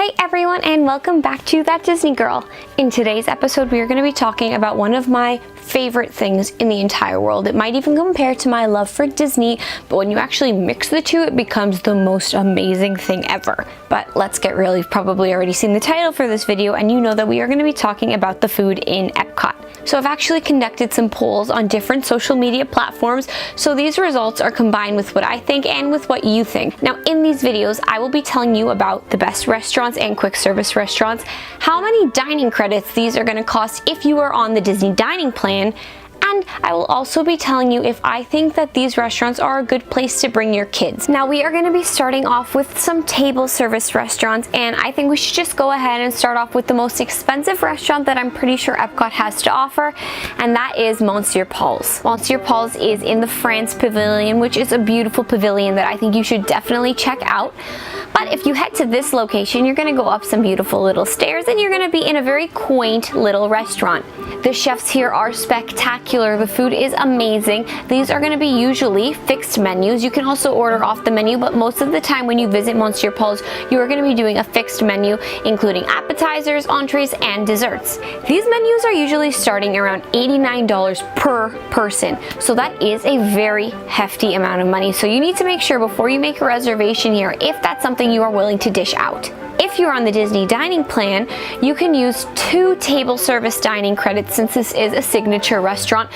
Hey everyone, and welcome back to That Disney Girl. In today's episode, we are going to be talking about one of my favorite things in the entire world. It might even compare to my love for Disney, but when you actually mix the two, it becomes the most amazing thing ever. But let's get real. You've probably already seen the title for this video, and you know that we are going to be talking about the food in Epcot. So I've actually conducted some polls on different social media platforms, so these results are combined with what I think and with what you think. Now in these videos, I will be telling you about the best restaurants and quick service restaurants, how many dining credits these are going to cost if you are on the Disney dining plan, and I will also be telling you if I think that these restaurants are a good place to bring your kids. Now we are going to be starting off with some table service restaurants, and I think we should just go ahead and start off with the most expensive restaurant that I'm pretty sure Epcot has to offer, and that is Monsieur Paul's. Monsieur Paul's is in the France Pavilion, which is a beautiful pavilion that I think you should definitely check out. But if you head to this location, you're going to go up some beautiful little stairs and you're going to be in a very quaint little restaurant. The chefs here are spectacular. The food is amazing. These are going to be usually fixed menus. You can also order off the menu, but most of the time when you visit Monsieur Paul's, you are going to be doing a fixed menu, including appetizers, entrees, and desserts. These menus are usually starting around $89 per person, so that is a very hefty amount of money. So you need to make sure before you make a reservation here if that's something you are willing to dish out. If you're on the Disney dining plan, you can use 2 table service dining credits since this is a signature restaurant,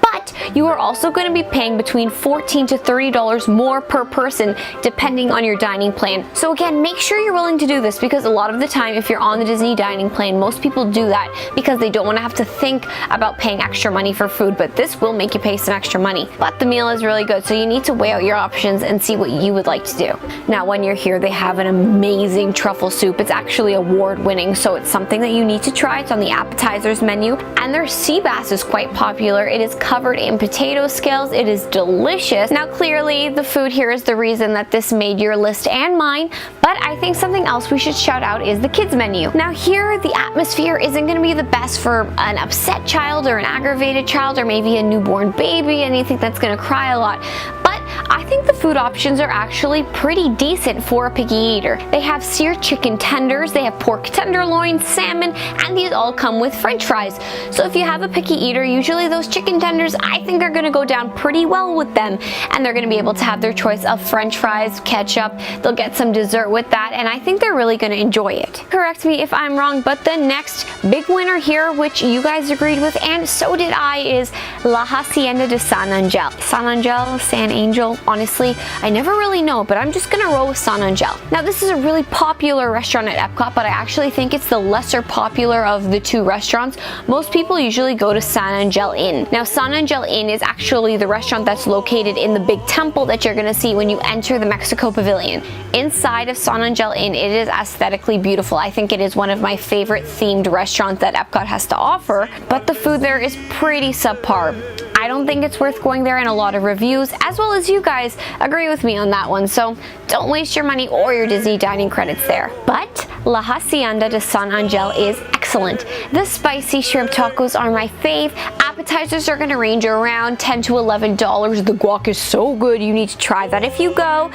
but you are also going to be paying between $14 to $30 more per person depending on your dining plan. So again, make sure you're willing to do this, because a lot of the time if you're on the Disney dining plan, most people do that because they don't want to have to think about paying extra money for food, but this will make you pay some extra money. But the meal is really good, so you need to weigh out your options and see what you would like to do. Now when you're here, they have an amazing truffle soup. It's actually award-winning, so it's something that you need to try. It's on the appetizers menu, and their sea bass is quite popular. It is covered in potato scales. It is delicious. Now clearly the food here is the reason that this made your list and mine, but I think something else we should shout out is the kids menu. Now here the atmosphere isn't going to be the best for an upset child or an aggravated child or maybe a newborn baby, anything that's going to cry a lot, but I think the food options are actually pretty decent for a picky eater. They have seared chicken tenders, they have pork tenderloin, salmon, and these all come with french fries. So if you have a picky eater, usually those chicken tenders, I think are going to go down pretty well with them, and they're going to be able to have their choice of french fries, ketchup, they'll get some dessert with that, and I think they're really going to enjoy it. Correct me if I'm wrong, but the next big winner here, which you guys agreed with and so did I, is La Hacienda de San Angel. San Angel, San Angel, honestly, I never really know, but I'm just gonna roll with San Angel. Now this is a really popular restaurant at Epcot, but I actually think it's the lesser popular of the 2 restaurants. Most people usually go to San Angel Inn. Now San Angel Inn is actually the restaurant that's located in the big temple that you're gonna see when you enter the Mexico Pavilion. Inside of San Angel Inn, it is aesthetically beautiful. I think it is one of my favorite themed restaurants that Epcot has to offer, but the food there is pretty subpar. I don't think it's worth going there, and a lot of reviews, as well as you guys, agree with me on that one, so don't waste your money or your Disney dining credits there. But La Hacienda de San Angel is excellent. The spicy shrimp tacos are my fave. Appetizers are going to range around $10 to $11. The guac is so good, you need to try that if you go.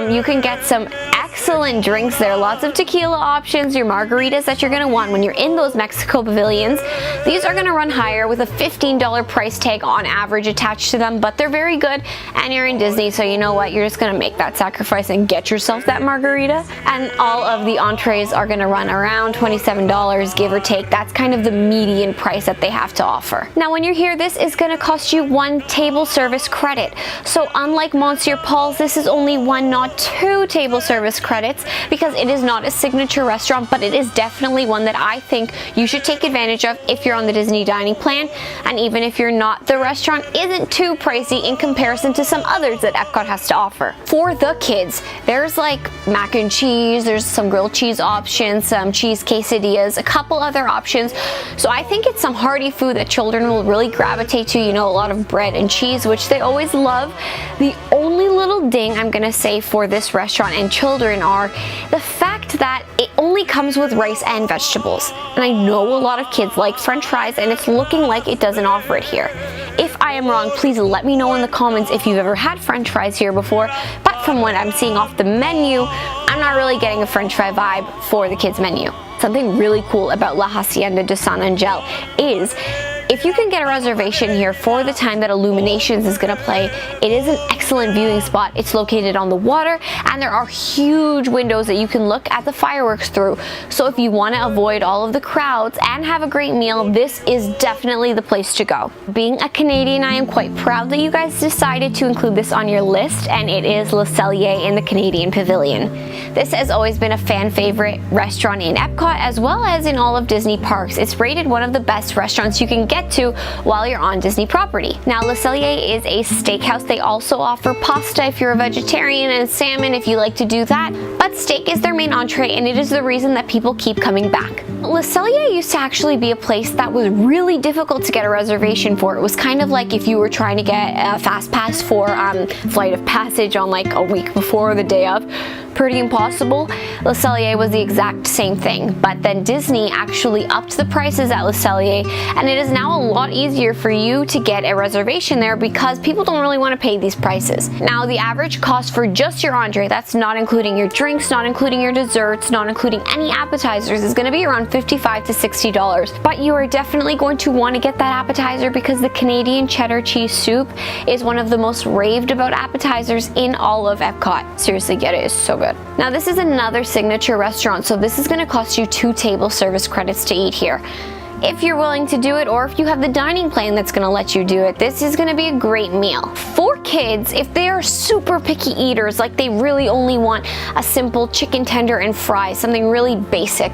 You can get some excellent drinks there, lots of tequila options, your margaritas that you're going to want when you're in those Mexico pavilions. These are going to run higher with a $15 price tag on average attached to them, but they're very good, and you're in Disney, so you know what, you're just going to make that sacrifice and get yourself that margarita. And all of the entrees are going to run around $27, give or take. That's kind of the median price that they have to offer. Now when you're here, this is going to cost you 1 table service credit. So unlike Monsieur Paul's, this is only 1, not 2 table service credits, because it is not a signature restaurant, but it is definitely one that I think you should take advantage of if you're on the Disney dining plan. And even if you're not, the restaurant isn't too pricey in comparison to some others that Epcot has to offer. For the kids, there's like mac and cheese, there's some grilled cheese options, some cheese quesadillas, a couple other options. So I think it's some hearty food that children will really gravitate to. You know, a lot of bread and cheese, which they always love. The only little ding I'm gonna say for this restaurant and children are the fact that it only comes with rice and vegetables. And I know a lot of kids like french fries, and it's looking like it doesn't offer it here. If I am wrong, please let me know in the comments if you've ever had french fries here before. But from what I'm seeing off the menu, I'm not really getting a French fry vibe for the kids menu. Something really cool about La Hacienda de San Angel is if you can get a reservation here for the time that Illuminations is going to play, it is an excellent viewing spot. It's located on the water, and there are huge windows that you can look at the fireworks through. So if you want to avoid all of the crowds and have a great meal, this is definitely the place to go. Being a Canadian, I am quite proud that you guys decided to include this on your list, and it is Liselle EA in the Canadian Pavilion. This has always been a fan favorite restaurant in Epcot as well as in all of Disney parks. It's rated one of the best restaurants you can get to while you're on Disney property. Now, Liselle EA is a steakhouse. They also offer pasta if you're a vegetarian and salmon if you like to do that, but steak is their main entree, and it is the reason that people keep coming back. Liselle EA used to actually be a place that was really difficult to get a reservation for. It was kind of like if you were trying to get a fast pass for Flight of Passage on like a week before or the day of. Pretty impossible. Liselle EA was the exact same thing, but then Disney actually upped the prices at Liselle EA, and it is now a lot easier for you to get a reservation there because people don't really want to pay these prices. Now, the average cost for just your entree, that's not including your drinks, not including your desserts, not including any appetizers, is going to be around $55 to $60. But you are definitely going to want to get that appetizer because the Canadian cheddar cheese soup is one of the most raved about appetizers in all of Epcot. Seriously, get it. It's so good. Now, this is another signature restaurant, so this is going to cost you 2 table service credits to eat here. If you're willing to do it, or if you have the dining plan that's going to let you do it, this is going to be a great meal. For kids, if they are super picky eaters, like they really only want a simple chicken tender and fries, something really basic,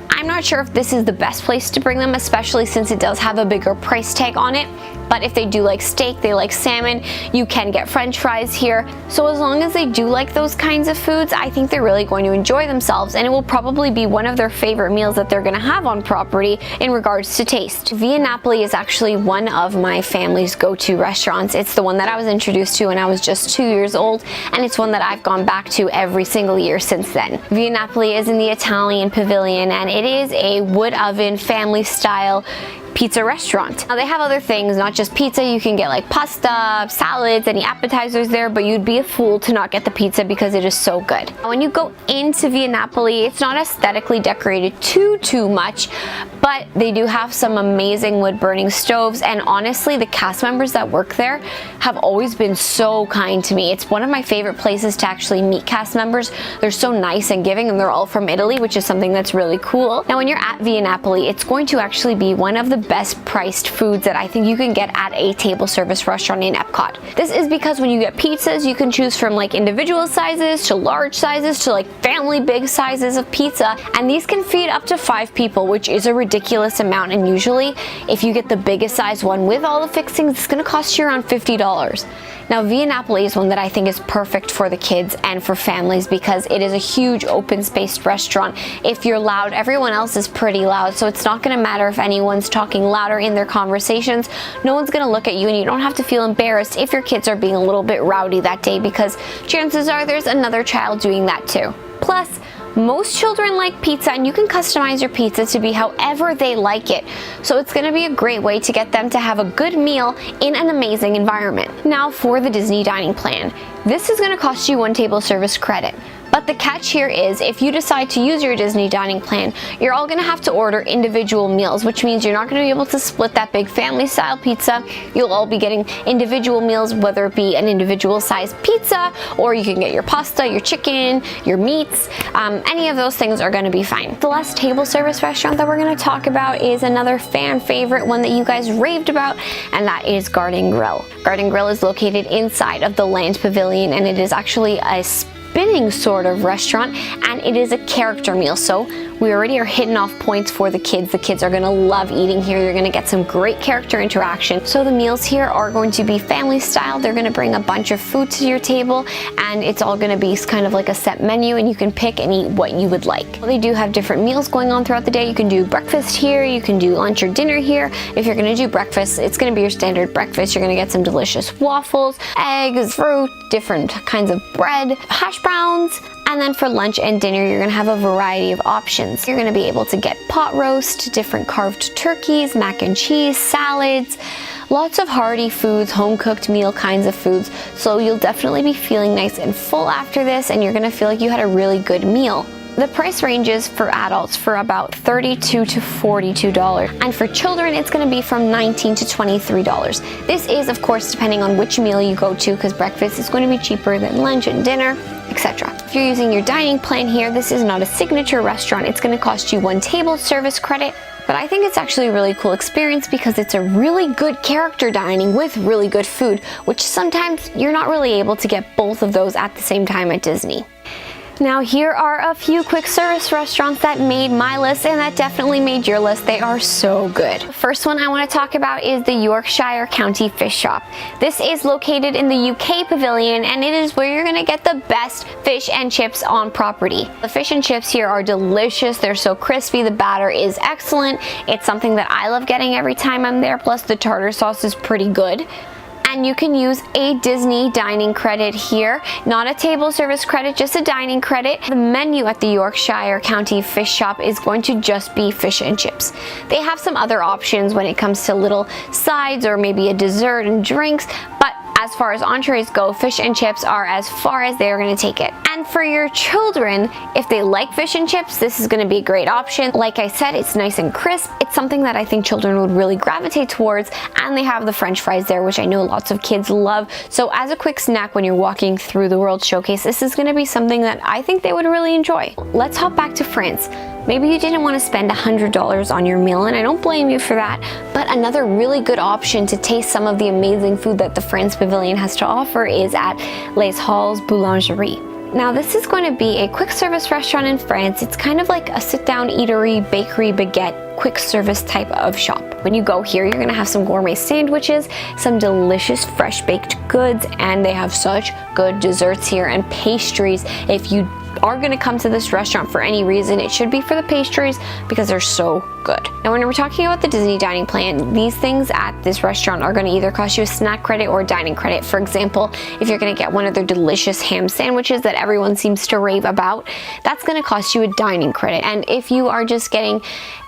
I'm not sure if this is the best place to bring them, especially since it does have a bigger price tag on it. But if they do like steak, they like salmon, you can get French fries here. So as long as they do like those kinds of foods, I think they're really going to enjoy themselves, and it will probably be one of their favorite meals that they're going to have on property in regards to taste. Via Napoli is actually one of my family's go-to restaurants. It's the one that I was introduced to when I was just 2 years old, and it's one that I've gone back to every single year since then. Via Napoli is in the Italian Pavilion, and it is a wood oven family style pizza restaurant. Now, they have other things, not just pizza. You can get like pasta, salads, any appetizers there, but you'd be a fool to not get the pizza because it is so good. Now, when you go into Via Napoli, it's not aesthetically decorated too much, but they do have some amazing wood burning stoves, and honestly, the cast members that work there have always been so kind to me. It's one of my favorite places to actually meet cast members. They're so nice and giving, and they're all from Italy, which is something that's really cool. Now, when you're at Via Napoli, it's going to actually be one of the best priced foods that I think you can get at a table service restaurant in Epcot. This is because when you get pizzas, you can choose from like individual sizes to large sizes to like family big sizes of pizza, and these can feed up to 5 people, which is a ridiculous amount. And usually if you get the biggest size one with all the fixings, it's going to cost you around $50. Now, Via Napoli is one that I think is perfect for the kids and for families because it is a huge open-spaced restaurant. If you're loud, everyone else is pretty loud, so it's not going to matter if anyone's talking louder in their conversations. No one's going to look at you, and you don't have to feel embarrassed if your kids are being a little bit rowdy that day because chances are there's another child doing that too. Plus, most children like pizza, and you can customize your pizza to be however they like it. So it's going to be a great way to get them to have a good meal in an amazing environment. Now, for the Disney dining plan, this is going to cost you 1 table service credit. But the catch here is if you decide to use your Disney dining plan, you're all going to have to order individual meals, which means you're not going to be able to split that big family style pizza. You'll all be getting individual meals, whether it be an individual sized pizza, or you can get your pasta, your chicken, your meats. Any of those things are going to be fine. The last table service restaurant that we're going to talk about is another fan favorite, one that you guys raved about, and that is Garden Grill. Garden Grill is located inside of the Land Pavilion, and it is actually a spinning sort of restaurant, and it is a character meal. So we already are hitting off points for the kids. The kids are going to love eating here. You're going to get some great character interaction. So the meals here are going to be family style. They're going to bring a bunch of food to your table, and it's all going to be kind of like a set menu, and you can pick and eat what you would like. They do have different meals going on throughout the day. You can do breakfast here, you can do lunch or dinner here. If you're going to do breakfast, it's going to be your standard breakfast. You're going to get some delicious waffles, eggs, fruit, different kinds of bread, hash browns, And then for lunch and dinner, you're gonna have a variety of options. You're gonna be able to get pot roast, different carved turkeys, mac and cheese, salads, lots of hearty foods, home-cooked meal kinds of foods. So you'll definitely be feeling nice and full after this, and you're gonna feel like you had a really good meal. The price ranges for adults for about $32 to $42, and for children it's going to be from $19 to $23. This is, of course, depending on which meal you go to, because breakfast is going to be cheaper than lunch and dinner, etc. If you're using your dining plan here, this is not a signature restaurant. It's going to cost you 1 table service credit, but I think it's actually a really cool experience because it's a really good character dining with really good food, which sometimes you're not really able to get both of those at the same time at Disney. Now here are a few quick service restaurants that made my list and that definitely made your list. They are so good. The first one I want to talk about is the Yorkshire County Fish Shop. This is located in the UK Pavilion, and it is where you're going to get the best fish and chips on property. The fish and chips here are delicious. They're so crispy. The batter is excellent. It's something that I love getting every time I'm there, plus the tartar sauce is pretty good. And you can use a Disney dining credit here, not a table service credit, just a dining credit. The menu at the Yorkshire County Fish Shop is going to just be fish and chips. They have some other options when it comes to little sides or maybe a dessert and drinks, but as far as entrees go, fish and chips are as far as they're going to take it. And for your children, if they like fish and chips, this is going to be a great option. Like I said, it's nice and crisp. It's something that I think children would really gravitate towards, and they have the French fries there, which I know lots of kids love. So as a quick snack when you're walking through the World Showcase, this is going to be something that I think they would really enjoy. Let's hop back to France. Maybe you didn't want to spend $100 on your meal, and I don't blame you for that, but another really good option to taste some of the amazing food that the France Pavilion has to offer is at Les Halles Boulangerie. Now this is going to be a quick service restaurant in France. It's kind of like a sit-down eatery, bakery, baguette, quick service type of shop. When you go here, you're going to have some gourmet sandwiches, some delicious fresh baked goods, and they have such good desserts here and pastries. If you are going to come to this restaurant for any reason, it should be for the pastries because they're so good. Now when we're talking about the Disney dining plan, these things at this restaurant are going to either cost you a snack credit or a dining credit. For example, if you're going to get one of their delicious ham sandwiches that everyone seems to rave about, that's going to cost you a dining credit. And if you are just getting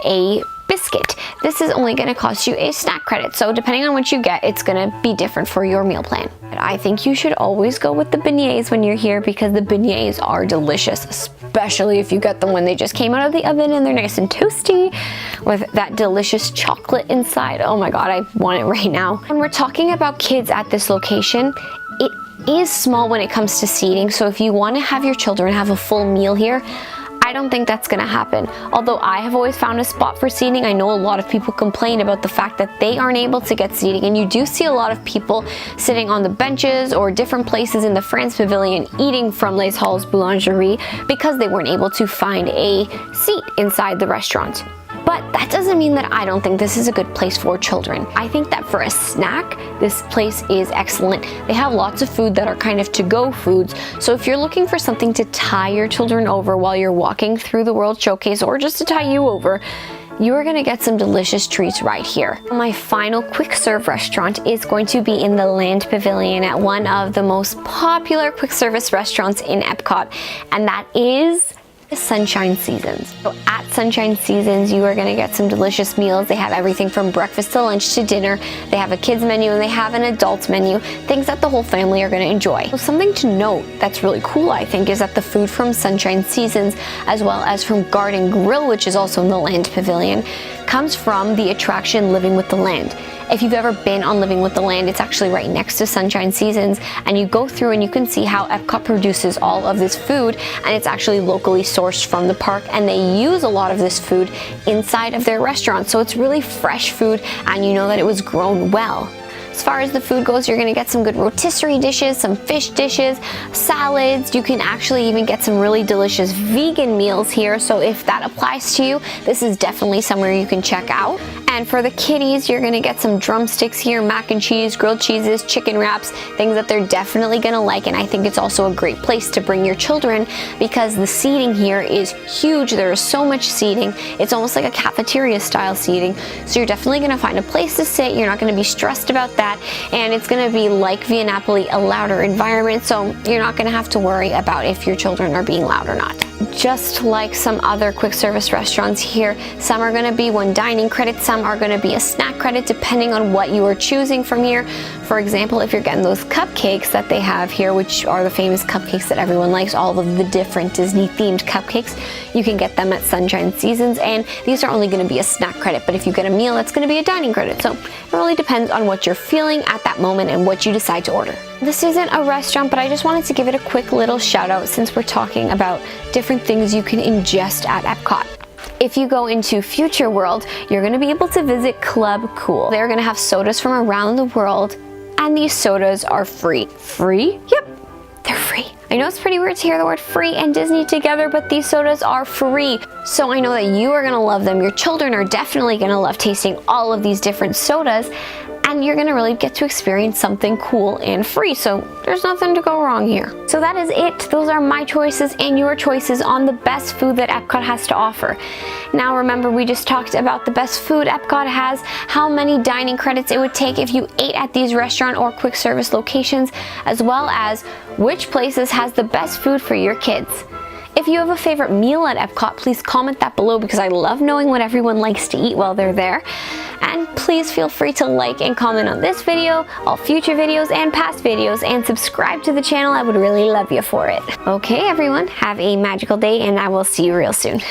a biscuit, this is only going to cost you a snack credit. So depending on what you get, it's going to be different for your meal plan. But I think you should always go with the beignets when you're here because the beignets are delicious, especially if you get them when they just came out of the oven and they're nice and toasty with that delicious chocolate inside. Oh my god, I want it right now. When we're talking about kids at this location, it is small when it comes to seating, so if you want to have your children have a full meal here, I don't think that's going to happen. Although I have always found a spot for seating, I know a lot of people complain about the fact that they aren't able to get seating, and you do see a lot of people sitting on the benches or different places in the France Pavilion eating from Les Halles Boulangerie because they weren't able to find a seat inside the restaurant. But that doesn't mean that I don't think this is a good place for children. I think that for a snack, this place is excellent. They have lots of food that are kind of to-go foods. So if you're looking for something to tie your children over while you're walking through the World Showcase, or just to tie you over, you are going to get some delicious treats right here. My final quick serve restaurant is going to be in the Land Pavilion at one of the most popular quick service restaurants in Epcot, and that is Sunshine Seasons. So at Sunshine Seasons, you are going to get some delicious meals. They have everything from breakfast to lunch to dinner. They have a kids menu and they have an adult menu, things that the whole family are going to enjoy. So something to note that's really cool, I think, is that the food from Sunshine Seasons, as well as from Garden Grill, which is also in the Land Pavilion, comes from the attraction Living with the Land. If you've ever been on Living with the Land, it's actually right next to Sunshine Seasons, and you go through and you can see how Epcot produces all of this food, and it's actually locally sourced from the park, and they use a lot of this food inside of their restaurant. So it's really fresh food, and you know that it was grown well. As far as the food goes, you're going to get some good rotisserie dishes, some fish dishes, salads. You can actually even get some really delicious vegan meals here. So if that applies to you, this is definitely somewhere you can check out. And for the kiddies, you're gonna get some drumsticks here, mac and cheese, grilled cheeses, chicken wraps, things that they're definitely gonna like. And I think it's also a great place to bring your children because the seating here is huge. There is so much seating. It's almost like a cafeteria style seating. So you're definitely gonna find a place to sit. You're not gonna be stressed about that. And it's gonna be like Via Napoli, a louder environment. So you're not gonna have to worry about if your children are being loud or not. Just like some other quick service restaurants here, some are going to be one dining credit, some are going to be a snack credit depending on what you are choosing from here. For example, if you're getting those cupcakes that they have here, which are the famous cupcakes that everyone likes, all of the different Disney themed cupcakes, you can get them at Sunshine Seasons, and these are only going to be a snack credit, but if you get a meal, that's going to be a dining credit. So it really depends on what you're feeling at that moment and what you decide to order. This isn't a restaurant, but I just wanted to give it a quick little shout out since we're talking about different things you can ingest at Epcot. If you go into Future World, you're going to be able to visit Club Cool. They're going to have sodas from around the world, and these sodas are free. Free? Yep, they're free. I know it's pretty weird to hear the word free and Disney together, but these sodas are free. So I know that you are going to love them. Your children are definitely going to love tasting all of these different sodas, and you're gonna really get to experience something cool and free. So there's nothing to go wrong here. So that is it. Those are my choices and your choices on the best food that Epcot has to offer. Now remember, we just talked about the best food Epcot has, how many dining credits it would take if you ate at these restaurant or quick service locations, as well as which places has the best food for your kids. If you have a favorite meal at Epcot, please comment that below because I love knowing what everyone likes to eat while they're there. And please feel free to like and comment on this video, all future videos and past videos, and subscribe to the channel. I would really love you for it. Okay everyone, have a magical day and I will see you real soon.